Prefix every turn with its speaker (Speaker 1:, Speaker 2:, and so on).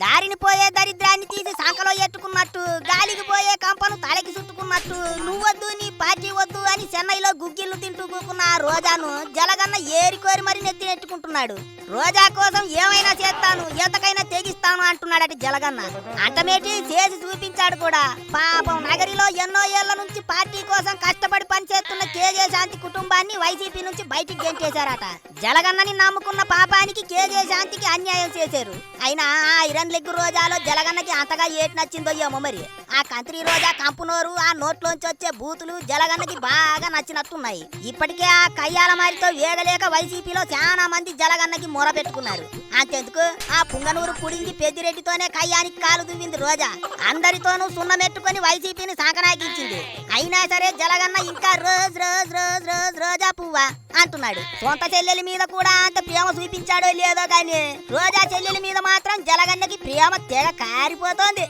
Speaker 1: దారిని పోయే దరిద్రాన్ని తీసి సంకలో ఎట్టుకున్నట్టు, గాలికి పోయే కంపను తలకి చుట్టుకున్నట్టు నువ్వొద్దు నీ పార్టీ వద్దు అని చెన్నైలో గుగ్గిళ్ళు తింటూ కూకున్న ఆ రోజాను జలగన్న ఏరికోరి మరి నెత్తినెట్టుకుంటున్నాడు. రోజా కోసం ఏమైనా చేస్తాను, ఎంతకైనా తెగిస్తాను అంటున్నాడట జలగన్న. అంతమేటి చేసి చూపించాడు కూడా. పాపం నగరిలో ఎన్నో ఏళ్ల నుంచి పార్టీ కోసం కష్టపడి పనిచేస్తున్న కేజే శాంతి కుటుంబాన్ని వైసీపీ నుంచి బయటికి గెంటేశారట. జలగన్నని నమ్ముకున్న పాపానికి కేజే శాంతికి అన్యాయం చేశారు. అయినా ఆ ఐరన్ లెగ్గు రోజాలో జలగన్నకి అంతగా ఏటి నచ్చిందో ఏమో మరి. ఆ కంత్రి రోజా కంపునోరు, ఆ నోట్లోంచి వచ్చే బూతులు జలగన్నకి బాగా నచ్చినట్టున్నాయి. ఇప్పటికే ఆ కయ్యాల మారితో వేగలేక వైసీపీలో చాలా మంది జలగన్నకి మొర పెట్టుకున్నారు. అంతెందుకు ఆ పుంగనూరు పుడింగి పెద్దిరెడ్డితోనే కయ్యానికి కాలు దువ్వింది రోజా. అందరితోనూ సున్నమెట్టుకొని వైసీపీని సాకనాకించింది. అయినా సరే జలగన్న ఇంకా రోజ్ రోజ్ రోజ్ రోజ్ రోజా పువ్వా అంటున్నాడు. సొంత చెల్లెలి మీద కూడా అంత ప్రేమ చూపించాడో లేదో గాని రోజా చెల్లెలి మీద మాత్రం జలగన్నకి ప్రేమ తెగ కారిపోతోంది.